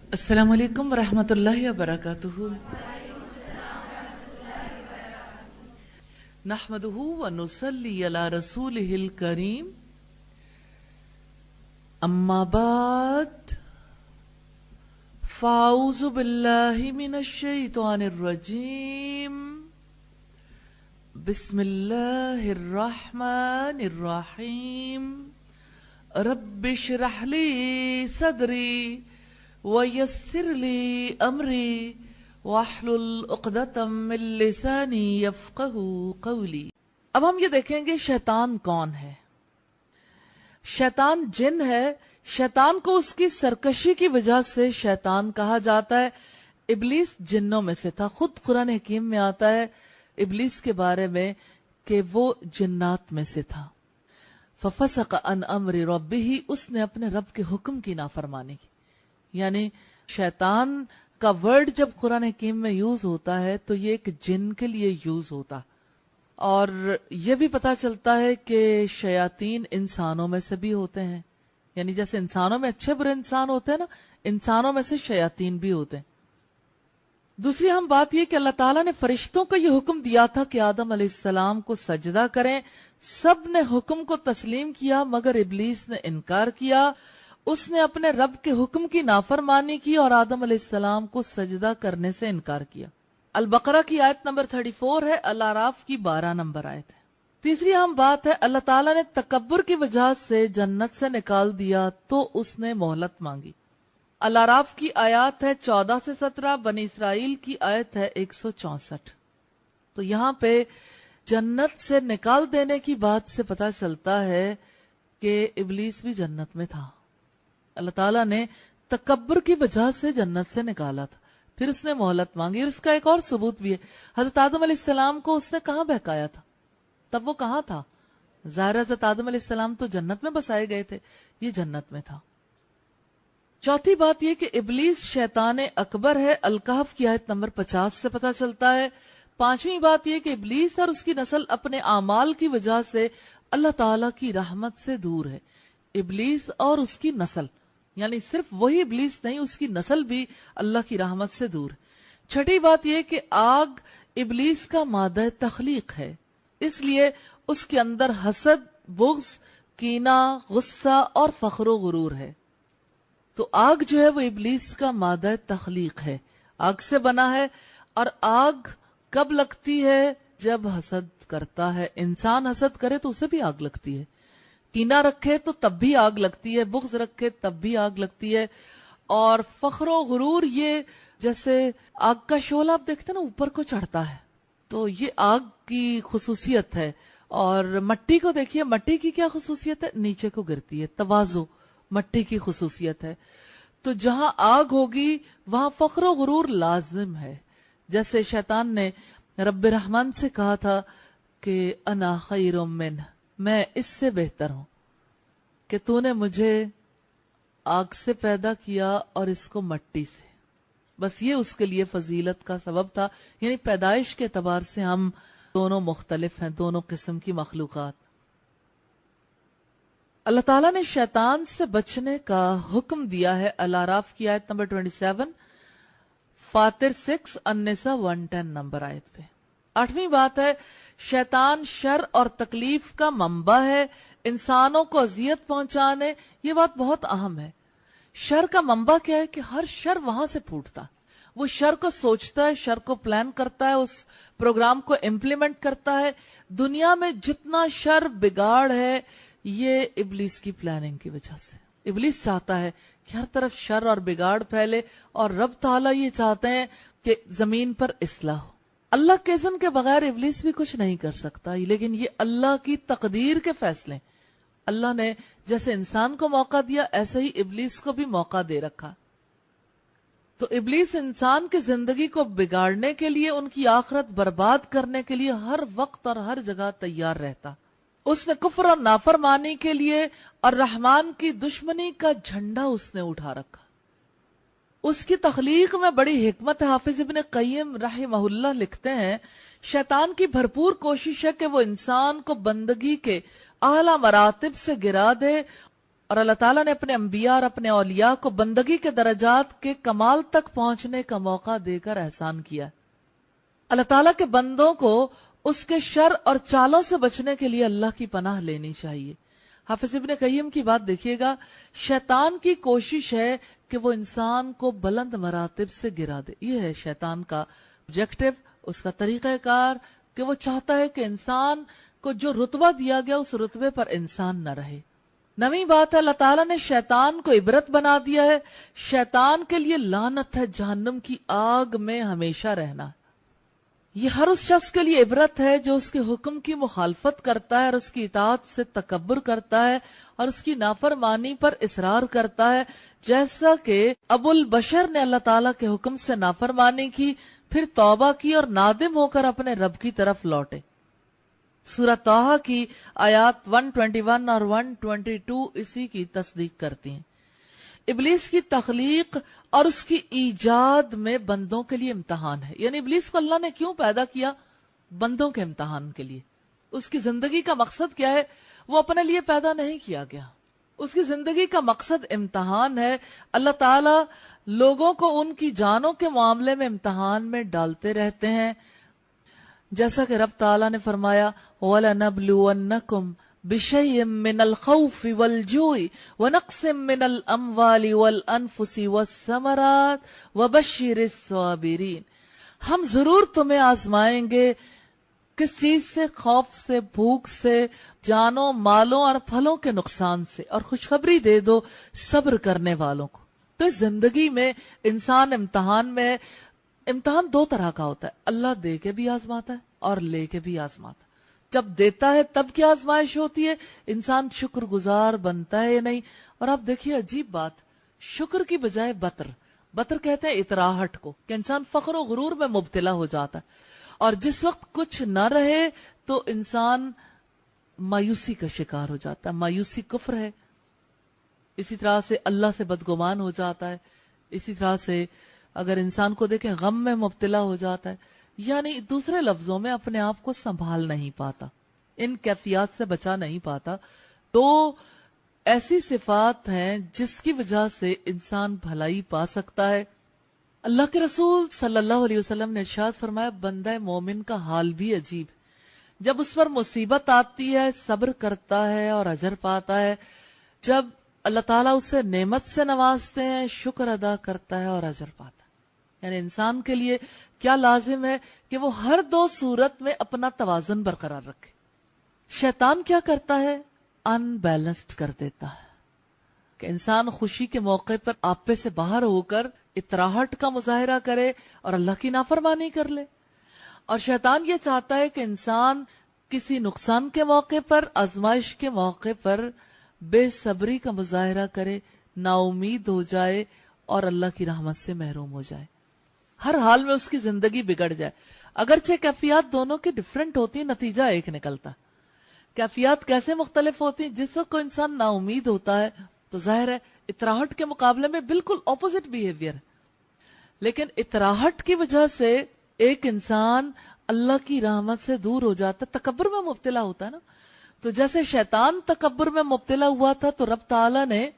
السلام علیکم ورحمۃ اللہ وبرکاتہ. نحمده ونصلی علی رسولہ الکریم. اما بعد فاعوذ باللہ من الشیطان الرجیم. بسم اللہ الرحمن الرحیم. رب اشرح لی صدری وَيَسِّرْ لِي أَمْرِي وَاحْلُلْ عُقْدَةً مِّن لِّسَانِي يَفْقَهُوا قَوْلِي. اب ہم یہ دیکھیں گے شیطان کون ہے. شیطان جن ہے. شیطان کو اس کی سرکشی کی وجہ سے شیطان کہا جاتا ہے. ابلیس جنوں میں سے تھا. خود قرآن حکیم میں آتا ہے ابلیس کے بارے میں کہ وہ جنات میں سے تھا. فَفَسَقَ عَنْ أَمْرِ رَبِّهِ. اس نے اپنے رب کے حکم کی نافرمانی کی. یعنی شیطان کا ورڈ جب قرآن حکیم میں یوز ہوتا ہے تو یہ ایک جن کے لیے یوز ہوتا. اور یہ بھی پتا چلتا ہے کہ شیاطین انسانوں میں سے بھی ہوتے ہیں. یعنی جیسے انسانوں میں اچھے برے انسان ہوتے ہیں نا، انسانوں میں سے شیاطین بھی ہوتے ہیں. دوسری ہم بات یہ کہ اللہ تعالیٰ نے فرشتوں کو یہ حکم دیا تھا کہ آدم علیہ السلام کو سجدہ کریں. سب نے حکم کو تسلیم کیا مگر ابلیس نے انکار کیا. اس نے اپنے رب کے حکم کی نافرمانی کی اور آدم علیہ السلام کو سجدہ کرنے سے انکار کیا. البقرہ کی آیت نمبر 34 ہے. الاعراف کی 12 نمبر آیت ہے. تیسری ہم بات ہے اللہ تعالیٰ نے تکبر کی وجہ سے جنت سے نکال دیا تو اس نے مہلت مانگی. الاعراف کی آیات ہے 14 سے 17. بنی اسرائیل کی آیت ہے 164. تو یہاں پہ جنت سے نکال دینے کی بات سے پتہ چلتا ہے کہ ابلیس بھی جنت میں تھا. اللہ تعالیٰ نے تکبر کی وجہ سے جنت سے نکالا تھا. پھر اس نے مہلت مانگی. اور اس کا ایک اور ثبوت بھی ہے. حضرت آدم علیہ السلام کو اس نے کہاں بہکایا تھا؟ تب وہ کہاں تھا؟ ظاہر حضرت آدم علیہ السلام تو جنت میں بسائے گئے تھے. یہ جنت میں تھا. چوتھی بات یہ کہ ابلیس شیطان اکبر ہے. الکہف کی آیت نمبر 50 سے پتہ چلتا ہے. پانچویں بات یہ کہ ابلیس اور اس کی نسل اپنے اعمال کی وجہ سے اللہ تعالیٰ کی رحمت سے دور ہے. ابلیس اور اس کی نسل، یعنی صرف وہی ابلیس نہیں، اس کی نسل بھی اللہ کی رحمت سے دور. چھٹی بات یہ کہ آگ ابلیس کا مادہ تخلیق ہے، اس لیے اس کے اندر حسد، بغض، کینہ، غصہ اور فخر و غرور ہے. تو آگ جو ہے وہ ابلیس کا مادہ تخلیق ہے، آگ سے بنا ہے. اور آگ کب لگتی ہے؟ جب حسد کرتا ہے. انسان حسد کرے تو اسے بھی آگ لگتی ہے. کینہ رکھے تو تب بھی آگ لگتی ہے. بغض رکھے تب بھی آگ لگتی ہے. اور فخر و غرور، یہ جیسے آگ کا شعلہ آپ دیکھتے ہیں نا اوپر کو چڑھتا ہے، تو یہ آگ کی خصوصیت ہے. اور مٹی کو دیکھیے، مٹی کی کیا خصوصیت ہے؟ نیچے کو گرتی ہے. تواضع مٹی کی خصوصیت ہے. تو جہاں آگ ہوگی وہاں فخر و غرور لازم ہے. جیسے شیطان نے رب رحمان سے کہا تھا کہ انا خیر منہ، میں اس سے بہتر ہوں، کہ تو نے مجھے آگ سے پیدا کیا اور اس کو مٹی سے. بس یہ اس کے لیے فضیلت کا سبب تھا. یعنی پیدائش کے اعتبار سے ہم دونوں مختلف ہیں، دونوں قسم کی مخلوقات. اللہ تعالیٰ نے شیطان سے بچنے کا حکم دیا ہے. الاعراف کی آیت نمبر 27، فاطر 6، النساء 110 نمبر آیت پہ. آٹھویں بات ہے شیطان شر اور تکلیف کا منبع ہے، انسانوں کو اذیت پہنچانے. یہ بات بہت اہم ہے. شر کا منبع کیا ہے؟ کہ ہر شر وہاں سے پھوٹتا. وہ شر کو سوچتا ہے، شر کو پلان کرتا ہے، اس پروگرام کو امپلیمنٹ کرتا ہے. دنیا میں جتنا شر بگاڑ ہے یہ ابلیس کی پلاننگ کی وجہ سے. ابلیس چاہتا ہے کہ ہر طرف شر اور بگاڑ پھیلے، اور رب تعالیٰ یہ چاہتے ہیں کہ زمین پر اصلاح ہو. اللہ کے اذن کے بغیر ابلیس بھی کچھ نہیں کر سکتا. لیکن یہ اللہ کی تقدیر کے فیصلے. اللہ نے جیسے انسان کو موقع دیا ایسے ہی ابلیس کو بھی موقع دے رکھا. تو ابلیس انسان کی زندگی کو بگاڑنے کے لیے، ان کی آخرت برباد کرنے کے لیے ہر وقت اور ہر جگہ تیار رہتا. اس نے کفر اور نافرمانی کے لیے اور رحمان کی دشمنی کا جھنڈا اس نے اٹھا رکھا. اس کی تخلیق میں بڑی حکمت ہے. حافظ ابن قیم رحمہ اللہ لکھتے ہیں شیطان کی بھرپور کوشش ہے کہ وہ انسان کو بندگی کے اعلیٰ مراتب سے گرا دے اور اللہ تعالیٰ نے اپنے انبیاء اور اپنے اولیاء کو بندگی کے درجات کے کمال تک پہنچنے کا موقع دے کر احسان کیا. اللہ تعالیٰ کے بندوں کو اس کے شر اور چالوں سے بچنے کے لیے اللہ کی پناہ لینی چاہیے. حافظ ابن قیم کی بات دیکھیے گا، شیطان کی کوشش ہے کہ وہ انسان کو بلند مراتب سے گرا دے. یہ ہے شیطان کا آبجیکٹو، اس کا طریقہ کار، کہ وہ چاہتا ہے کہ انسان کو جو رتبہ دیا گیا اس رتبے پر انسان نہ رہے. نویں بات ہے، اللہ تعالیٰ نے شیطان کو عبرت بنا دیا ہے. شیطان کے لیے لعنت ہے جہنم کی آگ میں ہمیشہ رہنا. یہ ہر اس شخص کے لیے عبرت ہے جو اس کے حکم کی مخالفت کرتا ہے اور اس کی اطاعت سے تکبر کرتا ہے اور اس کی نافرمانی پر اصرار کرتا ہے، جیسا کہ ابو البشر نے اللہ تعالیٰ کے حکم سے نافرمانی کی، پھر توبہ کی اور نادم ہو کر اپنے رب کی طرف لوٹے. سورہ طٰہٰ کی آیات 121 اور 122 اسی کی تصدیق کرتی ہیں. ابلیس کی تخلیق اور اس کی ایجاد میں بندوں کے لیے امتحان ہے. یعنی ابلیس کو اللہ نے کیوں پیدا کیا؟ بندوں کے امتحان کے لیے. اس کی زندگی کا مقصد کیا ہے؟ وہ اپنے لیے پیدا نہیں کیا گیا. اس کی زندگی کا مقصد امتحان ہے. اللہ تعالیٰ لوگوں کو ان کی جانوں کے معاملے میں امتحان میں ڈالتے رہتے ہیں، جیسا کہ رب تعالیٰ نے فرمایا وَلَنَبْلُوَنَّكُمْ بِشَيْءٍ مِّنَ الْخَوْفِ وَالْجُوعِ وَنَقْصٍ مِّنَ الْأَمْوَالِ وَالْأَنفُسِ وَالثَّمَرَاتِ وَبَشِّرِ الصَّابِرِينَ. ہم ضرور تمہیں آزمائیں گے. کس چیز سے؟ خوف سے، بھوک سے، جانوں، مالوں اور پھلوں کے نقصان سے. اور خوشخبری دے دو صبر کرنے والوں کو. تو اس زندگی میں انسان امتحان میں ہے. امتحان دو طرح کا ہوتا ہے، اللہ دے کے بھی آزماتا ہے اور لے کے بھی آزماتا ہے. جب دیتا ہے تب کیا آزمائش ہوتی ہے، انسان شکر گزار بنتا ہے یا نہیں. اور آپ دیکھیے عجیب بات، شکر کی بجائے بطر کہتے ہیں اطراہٹ کو، کہ انسان فخر و غرور میں مبتلا ہو جاتا ہے. اور جس وقت کچھ نہ رہے تو انسان مایوسی کا شکار ہو جاتا ہے. مایوسی کفر ہے. اسی طرح سے اللہ سے بدگمان ہو جاتا ہے. اسی طرح سے اگر انسان کو دیکھیں غم میں مبتلا ہو جاتا ہے، یعنی دوسرے لفظوں میں اپنے آپ کو سنبھال نہیں پاتا، ان کیفیات سے بچا نہیں پاتا. تو ایسی صفات ہیں جس کی وجہ سے انسان بھلائی پا سکتا ہے. اللہ کے رسول صلی اللہ علیہ وسلم نے ارشاد فرمایا، بندہ مومن کا حال بھی عجیب. جب اس پر مصیبت آتی ہے صبر کرتا ہے اور اجر پاتا ہے. جب اللہ تعالیٰ اسے نعمت سے نوازتے ہیں شکر ادا کرتا ہے اور اجر پاتا ہے. یعنی انسان کے لیے کیا لازم ہے کہ وہ ہر دو صورت میں اپنا توازن برقرار رکھے. شیطان کیا کرتا ہے؟ ان بیلنسڈ کر دیتا ہے کہ انسان خوشی کے موقع پر آپے سے باہر ہو کر اطراہٹ کا مظاہرہ کرے اور اللہ کی نافرمانی کر لے. اور شیطان یہ چاہتا ہے کہ انسان کسی نقصان کے موقع پر، آزمائش کے موقع پر بے صبری کا مظاہرہ کرے، نا امید ہو جائے اور اللہ کی رحمت سے محروم ہو جائے. ہر حال میں اس کی زندگی بگڑ جائے. اگرچہ کیفیات دونوں کی ڈیفرنٹ ہوتی ہیں، نتیجہ ایک نکلتا. کیفیات کیسے مختلف ہوتی ہیں؟ جس وقت کو انسان نا امید ہوتا ہے تو ظاہر ہے اطراہٹ کے مقابلے میں بالکل اپوزٹ بیہیویئر. لیکن اطراہٹ کی وجہ سے ایک انسان اللہ کی رحمت سے دور ہو جاتا ہے، تکبر میں مبتلا ہوتا ہے نا. تو جیسے شیطان تکبر میں مبتلا ہوا تھا تو رب تعالیٰ نے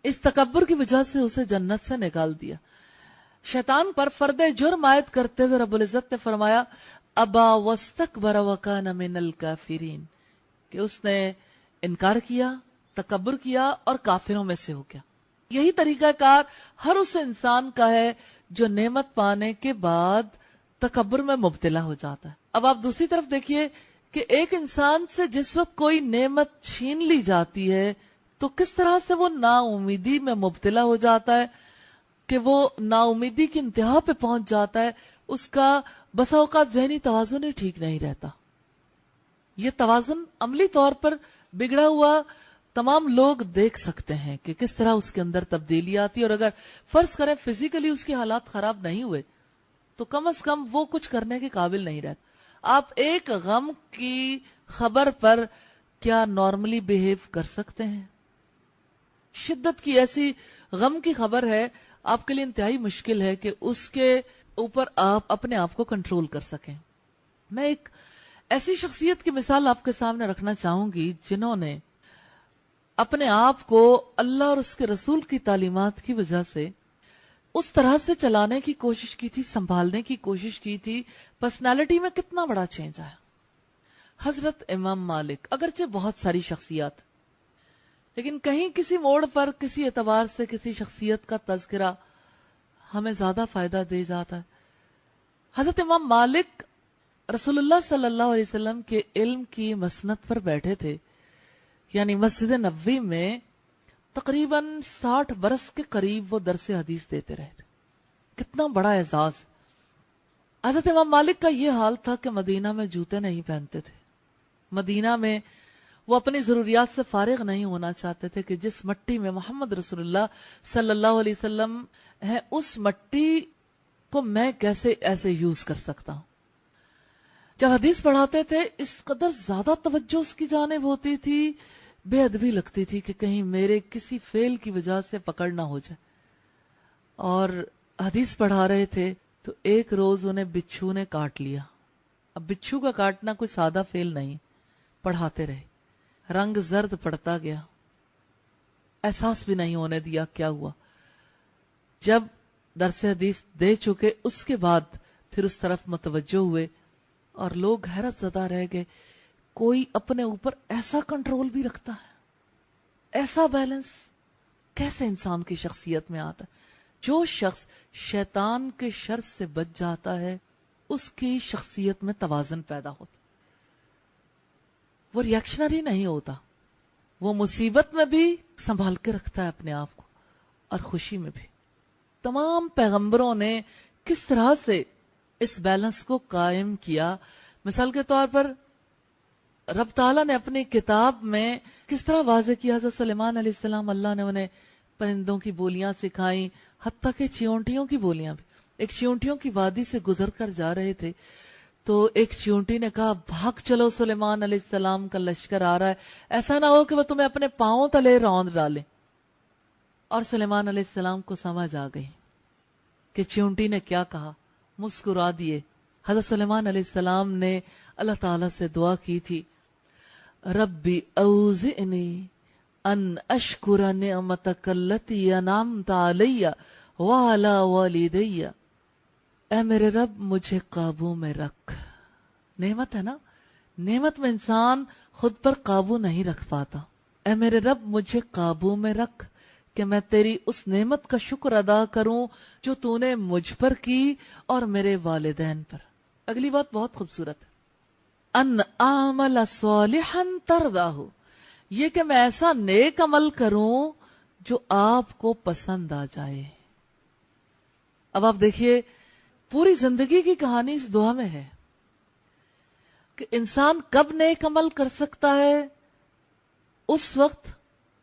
اس تکبر کی وجہ سے اسے جنت سے نکال دیا. شیطان پر فرد جرم عائد کرتے ہوئے رب العزت نے فرمایا ابا واستکبر وکان من الکافرین، کہ اس نے انکار کیا، تکبر کیا اور کافروں میں سے ہو گیا. یہی طریقہ کار ہر اس انسان کا ہے جو نعمت پانے کے بعد تکبر میں مبتلا ہو جاتا ہے. اب آپ دوسری طرف دیکھیے کہ ایک انسان سے جس وقت کوئی نعمت چھین لی جاتی ہے تو کس طرح سے وہ نا امیدی میں مبتلا ہو جاتا ہے کہ وہ نا امیدی کی انتہا پہ پہنچ جاتا ہے. اس کا بسا اوقات ذہنی توازن ہی ٹھیک نہیں رہتا. یہ توازن عملی طور پر بگڑا ہوا تمام لوگ دیکھ سکتے ہیں کہ کس طرح اس کے اندر تبدیلی آتی ہے. اور اگر فرض کریں فزیکلی اس کے حالات خراب نہیں ہوئے تو کم از کم وہ کچھ کرنے کے قابل نہیں رہتا. آپ ایک غم کی خبر پر کیا نارملی بیہیو کر سکتے ہیں؟ شدت کی ایسی غم کی خبر ہے، آپ کے لیے انتہائی مشکل ہے کہ اس کے اوپر آپ اپنے آپ کو کنٹرول کر سکیں. میں ایک ایسی شخصیت کی مثال آپ کے سامنے رکھنا چاہوں گی جنہوں نے اپنے آپ کو اللہ اور اس کے رسول کی تعلیمات کی وجہ سے اس طرح سے چلانے کی کوشش کی تھی، سنبھالنے کی کوشش کی تھی، پرسنالٹی میں کتنا بڑا چینج آیا. حضرت امام مالک اگرچہ بہت ساری شخصیات، لیکن کہیں کسی موڑ پر کسی اعتبار سے کسی شخصیت کا تذکرہ ہمیں زیادہ فائدہ دے جاتا ہے. حضرت امام مالک رسول اللہ صلی اللہ علیہ وسلم کے علم کی مسند پر بیٹھے تھے، یعنی مسجد نبوی میں تقریباً 60 برس کے قریب وہ درس حدیث دیتے رہے تھے. کتنا بڑا اعزاز. حضرت امام مالک کا یہ حال تھا کہ مدینہ میں جوتے نہیں پہنتے تھے. مدینہ میں وہ اپنی ضروریات سے فارغ نہیں ہونا چاہتے تھے کہ جس مٹی میں محمد رسول اللہ صلی اللہ علیہ وسلم ہے، اس مٹی کو میں کیسے ایسے یوز کر سکتا ہوں. جب حدیث پڑھاتے تھے اس قدر زیادہ توجہ اس کی جانب ہوتی تھی، بے ادبی لگتی تھی کہ کہیں میرے کسی فیل کی وجہ سے پکڑ نہ ہو جائے. اور حدیث پڑھا رہے تھے تو ایک روز انہیں بچھو نے کاٹ لیا. اب بچھو کا کاٹنا کوئی سادہ فیل نہیں. پڑھاتے رہے، رنگ زرد پڑتا گیا، احساس بھی نہیں ہونے دیا کیا ہوا. جب درس حدیث دے چکے اس کے بعد پھر اس طرف متوجہ ہوئے اور لوگ حیرت زدہ رہ گئے. کوئی اپنے اوپر ایسا کنٹرول بھی رکھتا ہے، ایسا بیلنس کیسے انسان کی شخصیت میں آتا ہے؟ جو شخص شیطان کے شر سے بچ جاتا ہے اس کی شخصیت میں توازن پیدا ہوتا، وہ ریاکشنری نہیں ہوتا، وہ مصیبت میں بھی سنبھال کے رکھتا ہے اپنے آپ کو اور خوشی میں بھی. تمام پیغمبروں نے کس طرح سے اس بیلنس کو قائم کیا. مثال کے طور پر رب تعالیٰ نے اپنی کتاب میں کس طرح واضح کیا. حضرت سلیمان علیہ السلام اللہ نے انہیں پرندوں کی بولیاں سکھائیں، حتیٰ کہ چیونٹیوں کی بولیاں بھی. ایک چیونٹیوں کی وادی سے گزر کر جا رہے تھے تو ایک چیونٹی نے کہا بھاگ چلو، سلیمان علیہ السلام کا لشکر آ رہا ہے، ایسا نہ ہو کہ وہ تمہیں اپنے پاؤں تلے روند ڈالیں. اور سلیمان علیہ السلام کو سمجھ آ گئی کہ چیونٹی نے کیا کہا، مسکرا دیے. حضرت سلیمان علیہ السلام نے اللہ تعالیٰ سے دعا کی تھی، ربی اوزعنی ان اشکر نعمتک التی انعمت علی وعلی والدی. اے میرے رب مجھے قابو میں رکھ. نعمت ہے نا، نعمت میں انسان خود پر قابو نہیں رکھ پاتا. اے میرے رب مجھے قابو میں رکھ کہ میں تیری اس نعمت کا شکر ادا کروں جو تو نے مجھ پر کی اور میرے والدین پر. اگلی بات بہت خوبصورت ہے، ان اعمل صالحا ترضاہ، یہ کہ میں ایسا نیک عمل کروں جو آپ کو پسند آ جائے. اب آپ دیکھیے پوری زندگی کی کہانی اس دعا میں ہے کہ انسان کب نیک عمل کر سکتا ہے؟ اس وقت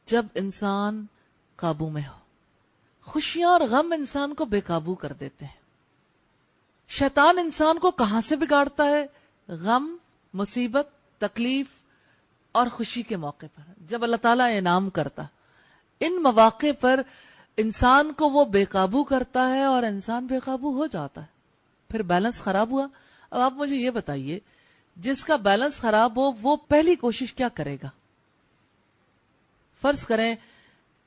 جب انسان قابو میں ہو. خوشیاں اور غم انسان کو بے قابو کر دیتے ہیں. شیطان انسان کو کہاں سے بگاڑتا ہے؟ غم، مصیبت، تکلیف اور خوشی کے موقع پر. جب اللہ تعالیٰ انعام کرتا، ان مواقع پر انسان کو وہ بے قابو کرتا ہے اور انسان بے قابو ہو جاتا ہے. پھر بیلنس خراب ہوا. اب آپ مجھے یہ بتائیے، جس کا بیلنس خراب ہو وہ پہلی کوشش کیا کرے گا؟ فرض کریں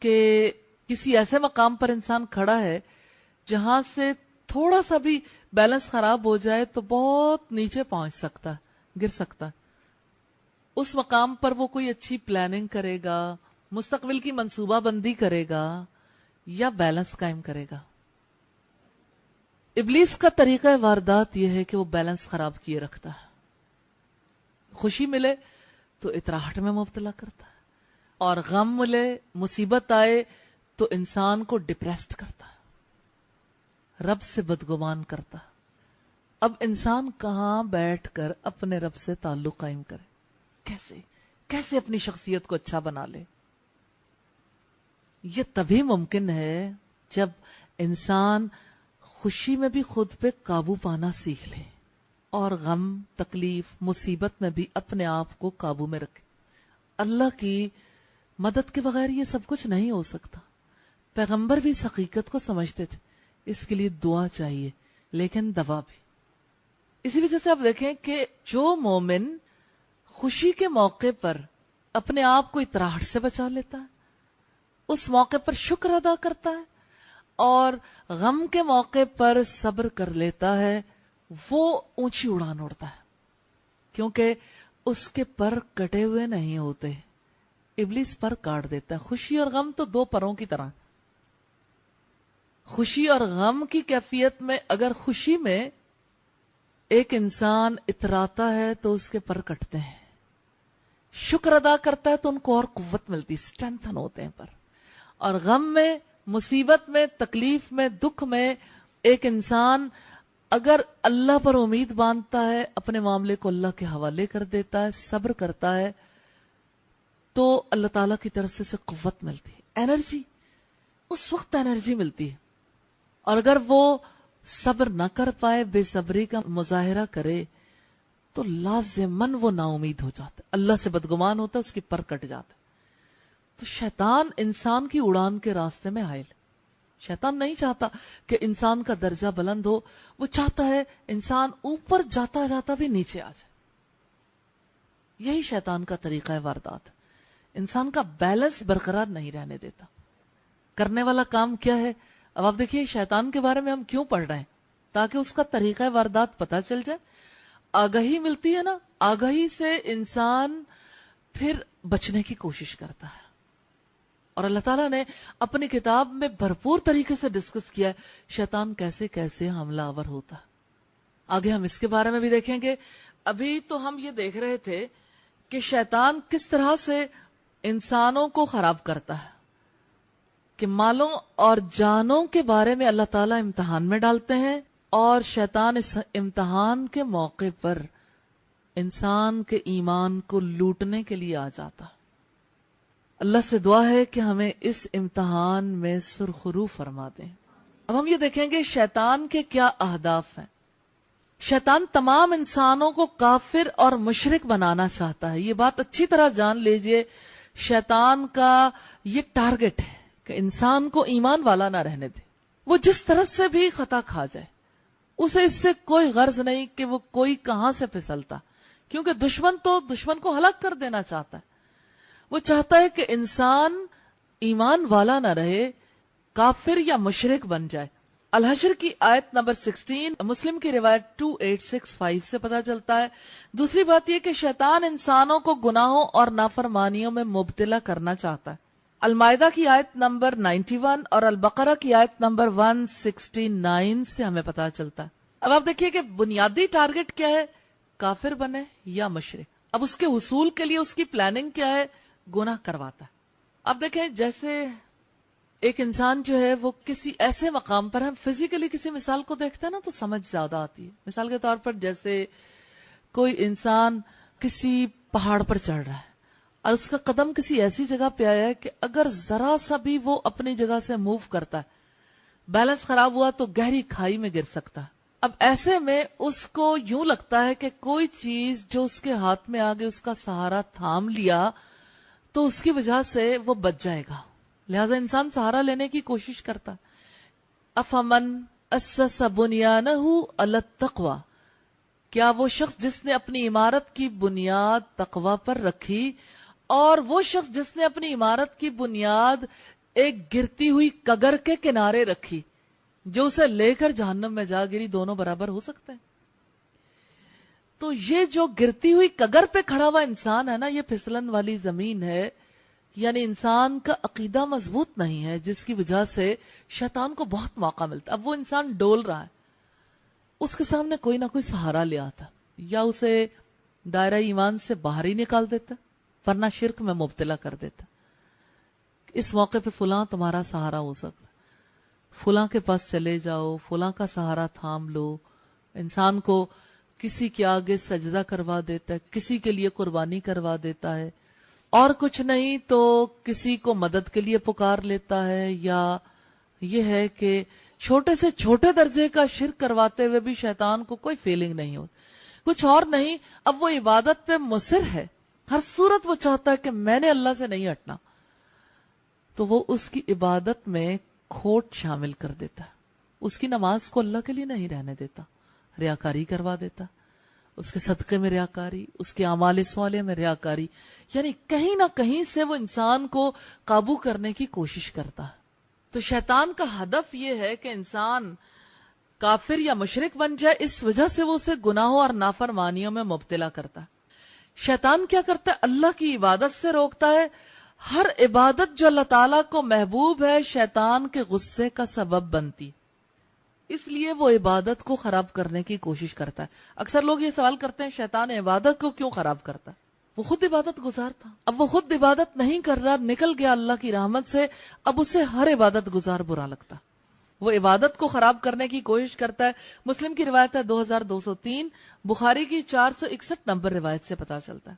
کہ کسی ایسے مقام پر انسان کھڑا ہے جہاں سے تھوڑا سا بھی بیلنس خراب ہو جائے تو بہت نیچے پہنچ سکتا ہے، گر سکتا ہے. اس مقام پر وہ کوئی اچھی پلاننگ کرے گا، مستقبل کی منصوبہ بندی کرے گا یا بیلنس قائم کرے گا؟ ابلیس کا طریقہ واردات یہ ہے کہ وہ بیلنس خراب کیے رکھتا ہے. خوشی ملے تو اطراحٹ میں مبتلا کرتا ہے، اور غم ملے، مصیبت آئے تو انسان کو ڈپریسڈ کرتا ہے، رب سے بدگمان کرتا ہے. اب انسان کہاں بیٹھ کر اپنے رب سے تعلق قائم کرے؟ کیسے اپنی شخصیت کو اچھا بنا لے؟ یہ تبھی ممکن ہے جب انسان خوشی میں بھی خود پہ قابو پانا سیکھ لے اور غم، تکلیف، مصیبت میں بھی اپنے آپ کو قابو میں رکھے. اللہ کی مدد کے بغیر یہ سب کچھ نہیں ہو سکتا. پیغمبر بھی اس حقیقت کو سمجھتے تھے. اس کے لیے دعا چاہیے لیکن دوا بھی. اسی وجہ سے آپ دیکھیں کہ جو مومن خوشی کے موقع پر اپنے آپ کو اطراحٹ سے بچا لیتا ہے، اس موقع پر شکر ادا کرتا ہے، اور غم کے موقع پر صبر کر لیتا ہے، وہ اونچی اڑان اڑتا ہے، کیونکہ اس کے پر کٹے ہوئے نہیں ہوتے. ابلیس پر کاٹ دیتا ہے. خوشی اور غم تو دو پروں کی طرح. خوشی اور غم کی کیفیت میں اگر خوشی میں ایک انسان اتراتا ہے تو اس کے پر کٹتے ہیں، شکر ادا کرتا ہے تو ان کو اور قوت ملتی، اسٹرینتھن ہوتے ہیں پر. اور غم میں، مصیبت میں، تکلیف میں، دکھ میں ایک انسان اگر اللہ پر امید باندھتا ہے، اپنے معاملے کو اللہ کے حوالے کر دیتا ہے، صبر کرتا ہے، تو اللہ تعالیٰ کی طرف سے قوت ملتی ہے، انرجی، اس وقت انرجی ملتی ہے. اور اگر وہ صبر نہ کر پائے، بے صبری کا مظاہرہ کرے، تو لازماً وہ نا امید ہو جاتا ہے، اللہ سے بدگمان ہوتا ہے، اس کی پر کٹ جاتا ہے. تو شیطان انسان کی اڑان کے راستے میں حائل. شیطان نہیں چاہتا کہ انسان کا درجہ بلند ہو، وہ چاہتا ہے انسان اوپر جاتا جاتا بھی نیچے آ جائے. یہی شیطان کا طریقہ ہے واردات. انسان کا بیلنس برقرار نہیں رہنے دیتا. کرنے والا کام کیا ہے؟ اب آپ دیکھیے شیطان کے بارے میں ہم کیوں پڑھ رہے ہیں؟ تاکہ اس کا طریقہ واردات پتہ چل جائے. آگاہی ملتی ہے نا، آگاہی سے انسان پھر بچنے کی کوشش کرتا ہے. اور اللہ تعالیٰ نے اپنی کتاب میں بھرپور طریقے سے ڈسکس کیا ہے شیطان کیسے کیسے حملہ آور ہوتا ہے. آگے ہم اس کے بارے میں بھی دیکھیں گے. ابھی تو ہم یہ دیکھ رہے تھے کہ شیطان کس طرح سے انسانوں کو خراب کرتا ہے، کہ مالوں اور جانوں کے بارے میں اللہ تعالیٰ امتحان میں ڈالتے ہیں، اور شیطان اس امتحان کے موقع پر انسان کے ایمان کو لوٹنے کے لیے آ جاتا. اللہ سے دعا ہے کہ ہمیں اس امتحان میں سرخرو فرما دیں. اب ہم یہ دیکھیں گے شیطان کے کیا اہداف ہیں. شیطان تمام انسانوں کو کافر اور مشرک بنانا چاہتا ہے. یہ بات اچھی طرح جان لیجئے، شیطان کا یہ ٹارگٹ ہے کہ انسان کو ایمان والا نہ رہنے دے. وہ جس طرح سے بھی خطا کھا جائے، اسے اس سے کوئی غرض نہیں کہ وہ کوئی کہاں سے پھسلتا، کیونکہ دشمن کو ہلاک کر دینا چاہتا ہے. وہ چاہتا ہے کہ انسان ایمان والا نہ رہے، کافر یا مشرک بن جائے. الحشر کی آیت نمبر 16، مسلم کی روایت 2865 سے پتہ چلتا ہے. دوسری بات یہ کہ شیطان انسانوں کو گناہوں اور نافرمانیوں میں مبتلا کرنا چاہتا ہے. المائدہ کی آیت نمبر 91 اور البقرہ کی آیت نمبر 169 سے ہمیں پتہ چلتا ہے. اب آپ دیکھیے کہ بنیادی ٹارگٹ کیا ہے؟ کافر بنے یا مشرک. اب اس کے حصول کے لیے اس کی پلاننگ کیا ہے؟ گناہ کرواتا ہے. اب دیکھیں جیسے ایک انسان جو ہے وہ کسی ایسے مقام پر، ہم فزیکلی کسی مثال کو دیکھتے ہیں نا تو سمجھ زیادہ آتی ہے. مثال کے طور پر جیسے کوئی انسان کسی پہاڑ پر چڑھ رہا ہے اور اس کا قدم کسی ایسی جگہ پہ آیا ہے کہ اگر ذرا سا بھی وہ اپنی جگہ سے موو کرتا ہے، بیلنس خراب ہوا تو گہری کھائی میں گر سکتا ہے. اب ایسے میں اس کو یوں لگتا ہے کہ کوئی چیز جو اس کے ہاتھ میں آگے اس کا سہارا تھام لیا تو اس کی وجہ سے وہ بچ جائے گا، لہذا انسان سہارا لینے کی کوشش کرتا. افمن اسس بنیانہ علی التقوی، کیا وہ شخص جس نے اپنی عمارت کی بنیاد تقوی پر رکھی، اور وہ شخص جس نے اپنی عمارت کی بنیاد ایک گرتی ہوئی کگر کے کنارے رکھی جو اسے لے کر جہنم میں جا گری، دونوں برابر ہو سکتے ہیں؟ تو یہ جو گرتی ہوئی کگر پہ کھڑا ہوا انسان ہے نا، یہ پھسلن والی زمین ہے. یعنی انسان کا عقیدہ مضبوط نہیں ہے، جس کی وجہ سے شیطان کو بہت موقع ملتا. اب وہ انسان ڈول رہا ہے، اس کے سامنے کوئی نہ کوئی سہارا لے آتا، یا اسے دائرہ ایمان سے باہر ہی نکال دیتا، ورنہ شرک میں مبتلا کر دیتا. اس موقع پہ فلاں تمہارا سہارا ہو سکتا، فلاں کے پاس چلے جاؤ، فلاں کا سہارا تھام لو. انسان کو کسی کے آگے سجدہ کروا دیتا ہے، کسی کے لیے قربانی کروا دیتا ہے، اور کچھ نہیں تو کسی کو مدد کے لیے پکار لیتا ہے. یا یہ ہے کہ چھوٹے سے چھوٹے درجے کا شرک کرواتے ہوئے بھی شیطان کو کوئی فیلنگ نہیں ہوتی، کچھ اور نہیں. اب وہ عبادت پہ مصر ہے، ہر صورت وہ چاہتا ہے کہ میں نے اللہ سے نہیں ہٹنا، تو وہ اس کی عبادت میں کھوٹ شامل کر دیتا ہے. اس کی نماز کو اللہ کے لیے نہیں رہنے دیتا، ریاکاری کروا دیتا. اس کے صدقے میں ریاکاری، اس کے اعمال صالح میں ریاکاری، یعنی کہیں نہ کہیں سے وہ انسان کو قابو کرنے کی کوشش کرتا ہے۔ تو شیطان کا ہدف یہ ہے کہ انسان کافر یا مشرک بن جائے، اس وجہ سے وہ اسے گناہوں اور نافرمانیوں میں مبتلا کرتا ہے۔ شیطان کیا کرتا ہے؟ اللہ کی عبادت سے روکتا ہے۔ ہر عبادت جو اللہ تعالیٰ کو محبوب ہے شیطان کے غصے کا سبب بنتی، اس لیے وہ عبادت کو خراب کرنے کی کوشش کرتا ہے۔ اکثر لوگ یہ سوال کرتے ہیں شیطان عبادت کو کیوں خراب کرتا ہے؟ وہ خود عبادت گزار تھا، اب وہ خود عبادت نہیں کر رہا، نکل گیا اللہ کی رحمت سے، اب اسے ہر عبادت گزار برا لگتا، وہ عبادت کو خراب کرنے کی کوشش کرتا ہے۔ مسلم کی روایت ہے 2203، بخاری کی 461 نمبر روایت سے پتا چلتا ہے۔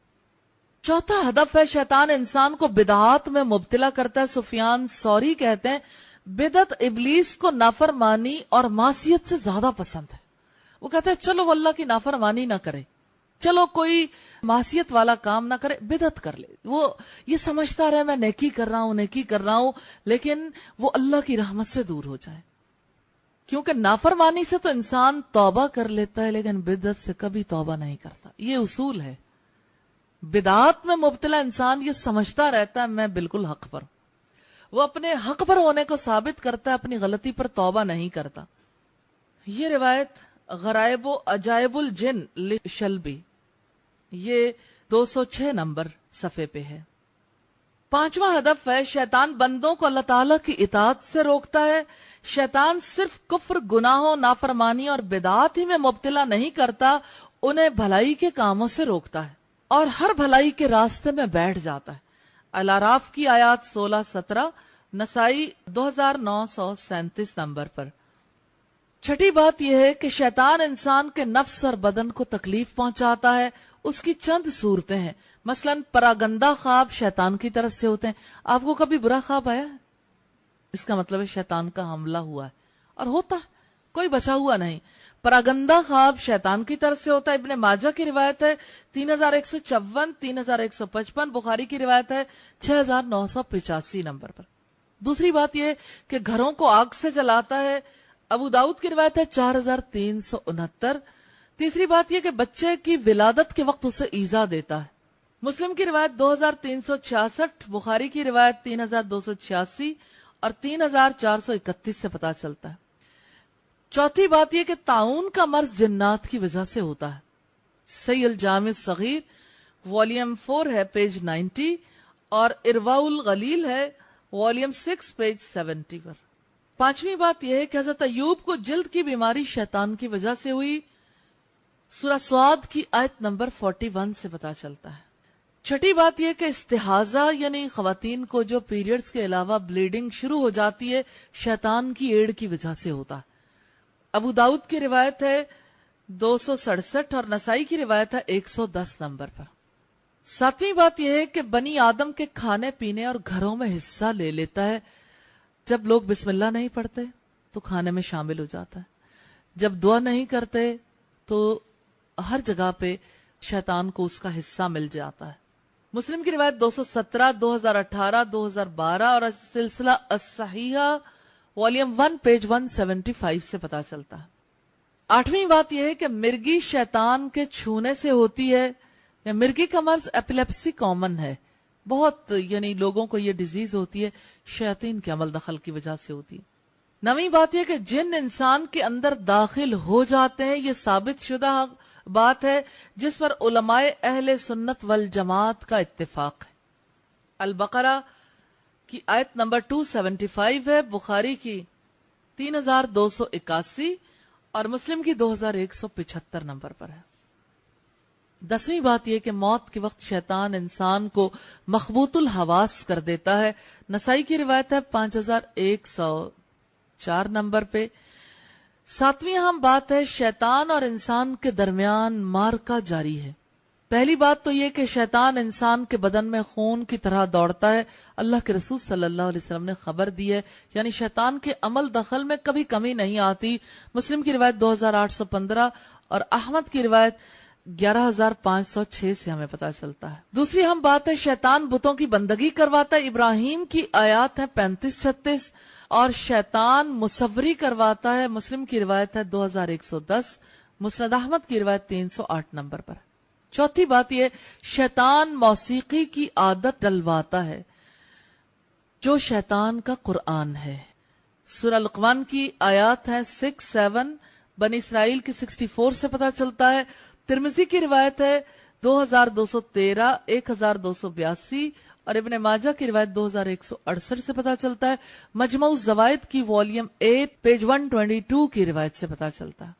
چوتھا ہدف ہے شیطان انسان کو بدعات میں مبتلا کرتا ہے۔ سفیان ثوری کہتے ہیں بدعت ابلیس کو نافرمانی اور معصیت سے زیادہ پسند ہے۔ وہ کہتا ہے چلو وہ اللہ کی نافرمانی نہ کرے، چلو کوئی معصیت والا کام نہ کرے، بدعت کر لے، وہ یہ سمجھتا رہے میں نیکی کر رہا ہوں، لیکن وہ اللہ کی رحمت سے دور ہو جائے۔ کیونکہ نافرمانی سے تو انسان توبہ کر لیتا ہے لیکن بدعت سے کبھی توبہ نہیں کرتا، یہ اصول ہے۔ بدعات میں مبتلا انسان یہ سمجھتا رہتا ہے میں بالکل حق پر ہوں، وہ اپنے حق پر ہونے کو ثابت کرتا ہے، اپنی غلطی پر توبہ نہیں کرتا۔ یہ روایت غرائب و عجائب الجن لشلبی، یہ 206 نمبر صفحے پہ ہے۔ پانچواں ہدف ہے شیطان بندوں کو اللہ تعالیٰ کی اطاعت سے روکتا ہے۔ شیطان صرف کفر، گناہوں، نافرمانی اور بدعات ہی میں مبتلا نہیں کرتا، انہیں بھلائی کے کاموں سے روکتا ہے اور ہر بھلائی کے راستے میں بیٹھ جاتا ہے۔ الاعراف کی آیات 16-17، نسائی 2937 نمبر پر۔ چھٹی بات یہ ہے کہ شیطان انسان کے نفس اور بدن کو تکلیف پہنچاتا ہے۔ اس کی چند صورتیں ہیں، مثلا پراگندہ خواب شیطان کی طرف سے ہوتے ہیں۔ آپ کو کبھی برا خواب آیا ہے؟ اس کا مطلب ہے شیطان کا حملہ ہوا ہے، اور ہوتا ہے، کوئی بچا ہوا نہیں۔ پراگندہ خواب شیطان کی طرف سے ہوتا ہے۔ ابن ماجہ کی روایت ہے 3154، 3155، بخاری کی روایت ہے 6985 نمبر پر۔ دوسری بات یہ کہ گھروں کو آگ سے جلاتا ہے، ابو داؤد کی روایت ہے 4369۔ تیسری بات یہ کہ بچے کی ولادت کے وقت اسے ایذا دیتا ہے، مسلم کی روایت 2366، بخاری کی روایت 3286 اور 3431 سے پتا چلتا ہے۔ چوتھی بات یہ کہ طاعون کا مرض جنات کی وجہ سے ہوتا ہے، صحیح الجامع الصغیر والیوم 4 ہے پیج 90، اور ارواء الغلیل ہے والیوم 6 پیج 70 پر۔ پانچویں بات یہ ہے کہ حضرت ایوب کو جلد کی بیماری شیطان کی وجہ سے ہوئی، سورہ سعد کی آیت نمبر 41 سے پتا چلتا ہے۔ چھٹی بات یہ کہ استحاضہ یعنی خواتین کو جو پیریڈز کے علاوہ بلیڈنگ شروع ہو جاتی ہے شیطان کی ایڑ کی وجہ سے ہوتا ہے، ابو داؤد کی روایت ہے 267 اور نسائی کی روایت ہے 110 نمبر پر۔ ساتویں بات یہ ہے کہ بنی آدم کے کھانے پینے اور گھروں میں حصہ لے لیتا ہے۔ جب لوگ بسم اللہ نہیں پڑھتے تو کھانے میں شامل ہو جاتا ہے، جب دعا نہیں کرتے تو ہر جگہ پہ شیطان کو اس کا حصہ مل جاتا ہے۔ مسلم کی روایت 217، 2018، 2012 اور سلسلہ الصحیحہ والیوم 1 پیج 175 سے پتا چلتا ہے۔ آٹھویں بات یہ ہے کہ مرگی شیطان کے چھونے سے ہوتی ہے، یا مرگی کا مرض ایپیلیپسی کامن ہے، بہت یعنی لوگوں کو یہ ڈیزیز ہوتی ہے، شیاطین کے عمل دخل کی وجہ سے ہوتی ہے۔ نویں بات یہ کہ جن انسان کے اندر داخل ہو جاتے ہیں، یہ ثابت شدہ بات ہے جس پر علماء اہل سنت والجماعت کا اتفاق ہے۔ البقرہ کی آیت نمبر 275 ہے، بخاری کی 3281 اور مسلم کی 2175 نمبر پر ہے۔ دسویں بات یہ کہ موت کے وقت شیطان انسان کو مخبوط الحواس کر دیتا ہے، نسائی کی روایت ہے 5104 نمبر پہ۔ ساتویں اہم بات ہے شیطان اور انسان کے درمیان معرکہ جاری ہے۔ پہلی بات تو یہ کہ شیطان انسان کے بدن میں خون کی طرح دوڑتا ہے، اللہ کے رسول صلی اللہ علیہ وسلم نے خبر دی ہے، یعنی شیطان کے عمل دخل میں کبھی کمی نہیں آتی۔ مسلم کی روایت 2815 اور احمد کی روایت 11506 سے ہمیں پتا چلتا ہے۔ دوسری اہم بات ہے شیطان بتوں کی بندگی کرواتا ہے، ابراہیم کی آیات ہیں 35-36، اور شیطان مصوری کرواتا ہے، مسلم کی روایت ہے 2110، مسند احمد کی روایت 308 نمبر پر. چوتھی بات یہ، شیطان موسیقی کی عادت ڈلواتا ہے جو شیطان کا قرآن ہے. سورہ لقمان کی آیات ہیں 6, 7, بنی اسرائیل کی 64 سے پتہ چلتا ہے. ترمذی کی روایت ہے 2213, 1282 اور ابن ماجہ کی روایت 2168 سے پتہ چلتا ہے. مجموع الزوائد کی والیوم 8 پیج 122 کی روایت سے پتہ چلتا ہے.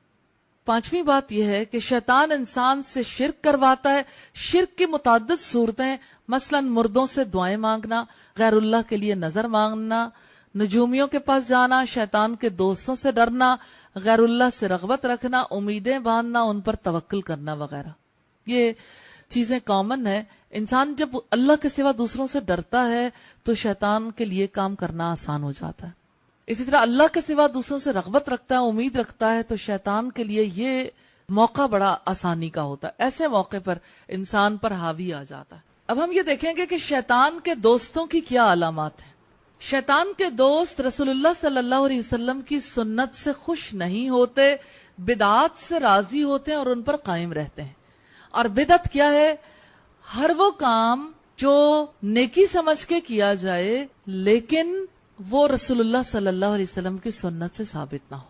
پانچویں بات یہ ہے کہ شیطان انسان سے شرک کرواتا ہے. شرک کی متعدد صورتیں، مثلا مردوں سے دعائیں مانگنا، غیر اللہ کے لیے نظر مانگنا، نجومیوں کے پاس جانا، شیطان کے دوستوں سے ڈرنا، غیر اللہ سے رغبت رکھنا، امیدیں باندھنا، ان پر توکل کرنا وغیرہ. یہ چیزیں کامن ہیں. انسان جب اللہ کے سوا دوسروں سے ڈرتا ہے تو شیطان کے لیے کام کرنا آسان ہو جاتا ہے. اسی طرح اللہ کے سوا دوسروں سے رغبت رکھتا ہے، امید رکھتا ہے، تو شیطان کے لیے یہ موقع بڑا آسانی کا ہوتا ہے. ایسے موقع پر انسان پر حاوی آ جاتا ہے. اب ہم یہ دیکھیں گے کہ شیطان کے دوستوں کی کیا علامات ہیں. شیطان کے دوست رسول اللہ صلی اللہ علیہ وسلم کی سنت سے خوش نہیں ہوتے، بدعات سے راضی ہوتے ہیں اور ان پر قائم رہتے ہیں. اور بدعت کیا ہے؟ ہر وہ کام جو نیکی سمجھ کے کیا جائے لیکن وہ رسول اللہ صلی اللہ علیہ وسلم کی سنت سے ثابت نہ ہو.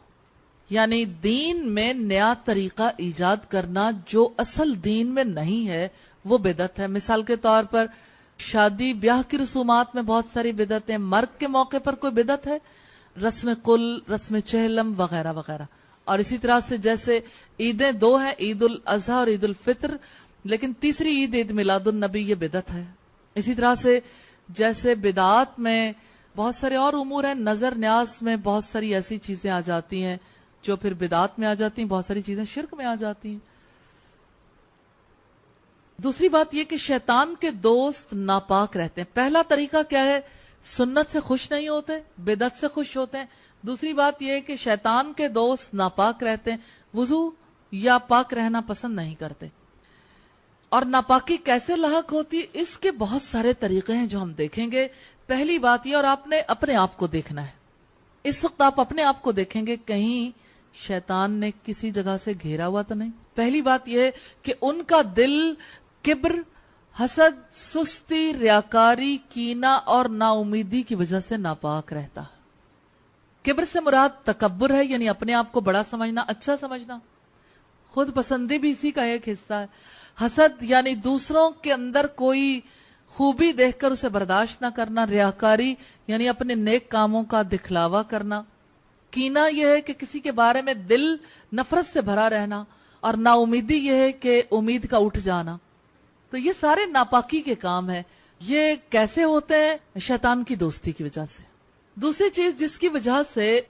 یعنی دین میں نیا طریقہ ایجاد کرنا جو اصل دین میں نہیں ہے وہ بدعت ہے. مثال کے طور پر شادی بیاہ کی رسومات میں بہت ساری بدعتیں، مرگ کے موقع پر کوئی بدعت ہے، رسم قل، رسم چہلم وغیرہ وغیرہ. اور اسی طرح سے جیسے عیدیں دو ہیں، عید الاضحیٰ اور عید الفطر، لیکن تیسری عید عید میلاد النبی یہ بدعت ہے. اسی طرح سے جیسے بدعات میں بہت سارے اور امور ہیں، نظر نیاز میں بہت ساری ایسی چیزیں آ جاتی ہیں جو پھر بدعات میں آ جاتی ہیں، بہت ساری چیزیں شرک میں آ جاتی ہیں. دوسری بات یہ کہ شیطان کے دوست ناپاک رہتے ہیں. پہلا طریقہ کیا ہے؟ سنت سے خوش نہیں ہوتے، بدعت سے خوش ہوتے ہیں. دوسری بات یہ ہے کہ شیطان کے دوست ناپاک رہتے ہیں، وضو یا پاک رہنا پسند نہیں کرتے. اور ناپاکی کیسے لاحق ہوتی ہے؟ اس کے بہت سارے طریقے ہیں جو ہم دیکھیں گے. پہلی بات یہ، اور آپ نے اپنے آپ کو دیکھنا ہے. اس وقت آپ اپنے آپ کو دیکھیں گے کہیں شیطان نے کسی جگہ سے گھیرا ہوا تو نہیں. پہلی بات یہ کہ ان کا دل کبر، حسد، سستی، ریاکاری، کینہ اور نا امیدی کی وجہ سے ناپاک رہتا. کبر سے مراد تکبر ہے، یعنی اپنے آپ کو بڑا سمجھنا، اچھا سمجھنا. خود پسندی بھی اسی کا ایک حصہ ہے. حسد یعنی دوسروں کے اندر کوئی خوبی دیکھ کر اسے برداشت نہ کرنا. ریاکاری یعنی اپنے نیک کاموں کا دکھلاوا کرنا. کینہ یہ ہے کہ کسی کے بارے میں دل نفرت سے بھرا رہنا. اور نا امیدی یہ ہے کہ امید کا اٹھ جانا. تو یہ سارے ناپاکی کے کام ہیں. یہ کیسے ہوتے ہیں؟ شیطان کی دوستی کی وجہ سے. دوسری چیز جس کی وجہ سے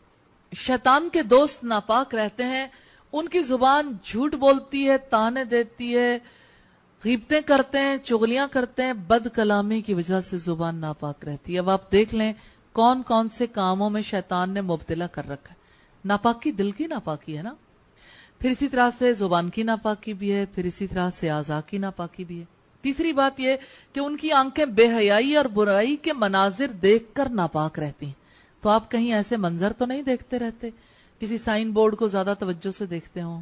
شیطان کے دوست ناپاک رہتے ہیں، ان کی زبان جھوٹ بولتی ہے، طعنے دیتی ہے، غیبتیں کرتے ہیں، چغلیاں کرتے ہیں. بد کلامی کی وجہ سے زبان ناپاک رہتی ہے. اب آپ دیکھ لیں کون کون سے کاموں میں شیطان نے مبتلا کر رکھا ہے. ناپاکی دل کی ناپاکی ہے نا، پھر اسی طرح سے زبان کی ناپاکی بھی ہے، پھر اسی طرح سے اعضاء کی ناپاکی بھی ہے. تیسری بات یہ کہ ان کی آنکھیں بے حیائی اور برائی کے مناظر دیکھ کر ناپاک رہتی ہیں. تو آپ کہیں ایسے منظر تو نہیں دیکھتے رہتے، کسی سائن بورڈ کو زیادہ توجہ سے دیکھتے ہوں،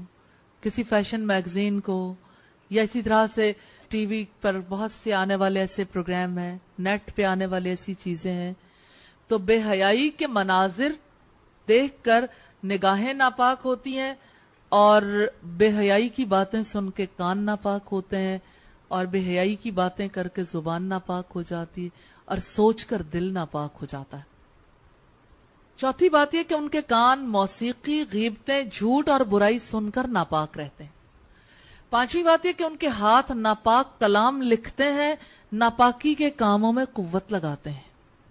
کسی فیشن میگزین کو، یا اسی طرح سے ٹی وی پر بہت سے آنے والے ایسے پروگرام ہیں، نیٹ پہ آنے والے ایسی چیزیں ہیں. تو بے حیائی کے مناظر دیکھ کر نگاہیں ناپاک ہوتی ہیں، اور بے حیائی کی باتیں سن کے کان ناپاک ہوتے ہیں، اور بے حیائی کی باتیں کر کے زبان ناپاک ہو جاتی ہے، اور سوچ کر دل ناپاک ہو جاتا ہے. چوتھی بات یہ کہ ان کے کان موسیقی، غیبتیں، جھوٹ اور برائی سن کر ناپاک رہتے ہیں. پانچویں بات یہ کہ ان کے ہاتھ ناپاک کلام لکھتے ہیں، ناپاکی کے کاموں میں قوت لگاتے ہیں.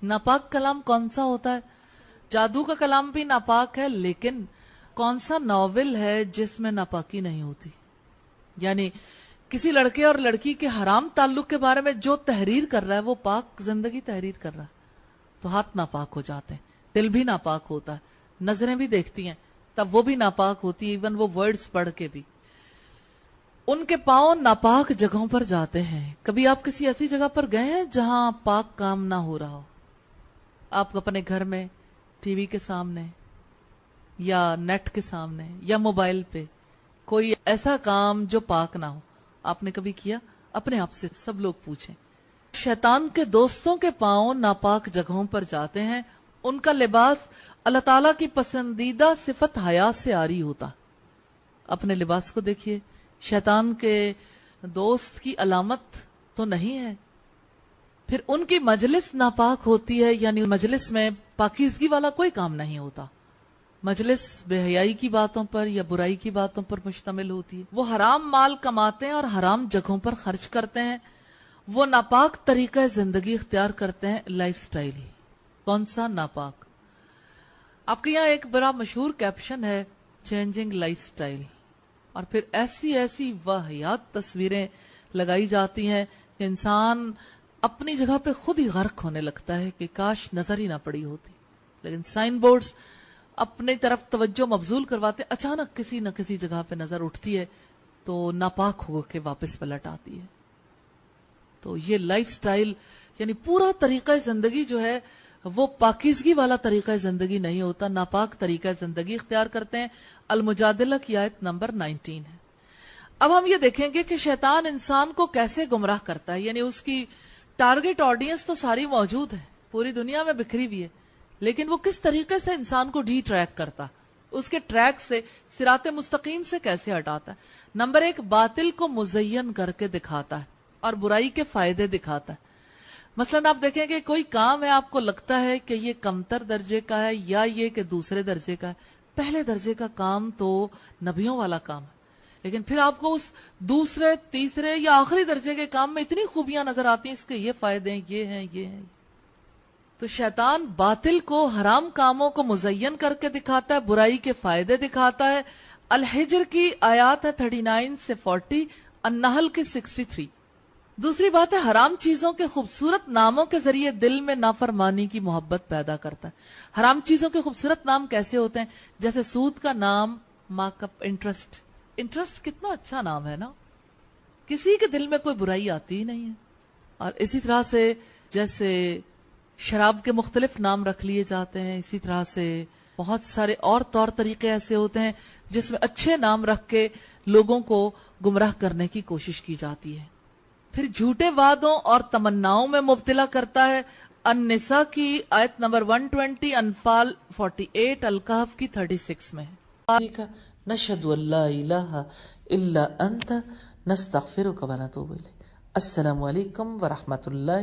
ناپاک کلام کون سا ہوتا ہے؟ جادو کا کلام بھی ناپاک ہے، لیکن کون سا ناول ہے جس میں ناپاکی نہیں ہوتی؟ یعنی کسی لڑکے اور لڑکی کے حرام تعلق کے بارے میں جو تحریر کر رہا ہے وہ پاک زندگی تحریر کر رہا ہے، تو ہاتھ ناپاک ہو جاتے ہیں، دل بھی ناپاک ہوتا ہے، نظریں بھی دیکھتی ہیں تب وہ بھی ناپاک ہوتی ہے، ایون وہ ورڈز پڑھ کے بھی. ان کے پاؤں ناپاک جگہوں پر جاتے ہیں. کبھی آپ کسی ایسی جگہ پر گئے ہیں جہاں پاک کام نہ ہو رہا ہو؟ آپ اپنے گھر میں ٹی وی کے سامنے یا نیٹ کے سامنے یا موبائل پہ کوئی ایسا کام جو پاک نہ ہو آپ نے کبھی کیا؟ اپنے آپ سے سب لوگ پوچھیں. شیطان کے دوستوں کے پاؤں ناپاک جگہوں پر جاتے ہیں. ان کا لباس اللہ تعالیٰ کی پسندیدہ صفت حیا سے عاری ہوتا. اپنے لباس کو دیکھیے. شیطان کے دوست کی علامت تو نہیں ہے. پھر ان کی مجلس ناپاک ہوتی ہے، یعنی مجلس میں پاکیزگی والا کوئی کام نہیں ہوتا. مجلس بے حیائی کی باتوں پر یا برائی کی باتوں پر مشتمل ہوتی ہے. وہ حرام مال کماتے ہیں اور حرام جگہوں پر خرچ کرتے ہیں. وہ ناپاک طریقہ زندگی اختیار کرتے ہیں. لائف سٹائل کون سا ناپاک؟ آپ کے یہاں ایک بڑا مشہور کیپشن ہے چینجنگ لائف سٹائل، اور پھر ایسی ایسی واہیات تصویریں لگائی جاتی ہیں کہ انسان اپنی جگہ پہ خود ہی غرق ہونے لگتا ہے کہ کاش نظر ہی نہ پڑی ہوتی. لیکن سائن بورڈز اپنی طرف توجہ مبذول کرواتے، اچانک کسی نہ کسی جگہ پہ نظر اٹھتی ہے تو ناپاک ہو کے واپس پلٹ آتی ہے. تو یہ لائف سٹائل یعنی پورا طریقہ زندگی جو ہے وہ پاکیزگی والا طریقہ زندگی نہیں ہوتا، ناپاک طریقہ زندگی اختیار کرتے ہیں. المجادلہ کی آیت نمبر 19 ہے. اب ہم یہ دیکھیں گے کہ شیطان انسان کو کیسے گمراہ کرتا ہے. یعنی اس کی ٹارگٹ آڈینس تو ساری موجود ہے، پوری دنیا میں بکھری بھی ہے، لیکن وہ کس طریقے سے انسان کو ڈی ٹریک کرتا، اس کے ٹریک سے صراط مستقیم سے کیسے ہٹاتا ہے. نمبر 1، باطل کو مزین کر کے دکھاتا ہے اور برائی کے فائدے دکھاتا ہے. مثلا آپ دیکھیں کہ کوئی کام ہے، آپ کو لگتا ہے کہ یہ کمتر درجے کا ہے یا یہ کہ دوسرے درجے کا ہے. پہلے درجے کا کام تو نبیوں والا کام ہے، لیکن پھر آپ کو اس دوسرے تیسرے یا آخری درجے کے کام میں اتنی خوبیاں نظر آتی ہیں، اس کے یہ فائدے ہیں، یہ ہیں، یہ ہیں. تو شیطان باطل کو، حرام کاموں کو مزین کر کے دکھاتا ہے، برائی کے فائدے دکھاتا ہے. الحجر کی آیات ہے 39 سے 40، النحل کی 63. دوسری بات ہے حرام چیزوں کے خوبصورت ناموں کے ذریعے دل میں نافرمانی کی محبت پیدا کرتا ہے. حرام چیزوں کے خوبصورت نام کیسے ہوتے ہیں؟ جیسے سود کا نام مارک اپ انٹرسٹ. انٹرسٹ کتنا اچھا نام ہے نا، کسی کے دل میں کوئی برائی آتی ہی نہیں ہے. اور اسی طرح سے جیسے شراب کے مختلف نام رکھ لیے جاتے ہیں، اسی طرح سے بہت سارے اور طور طریقے ایسے ہوتے ہیں جس میں اچھے نام رکھ کے لوگوں کو گمراہ کرنے کی کوشش کی جاتی ہے. پھر جھوٹے وعدوں اور تمناؤں میں مبتلا کرتا ہے. النساء کی آیت نمبر 120، انفال 48، الکہف کی 36 میں ہے. نشہد ان لا الہ الا انت نستغفرک ونتوب الیک. السلام علیکم ورحمۃ اللہ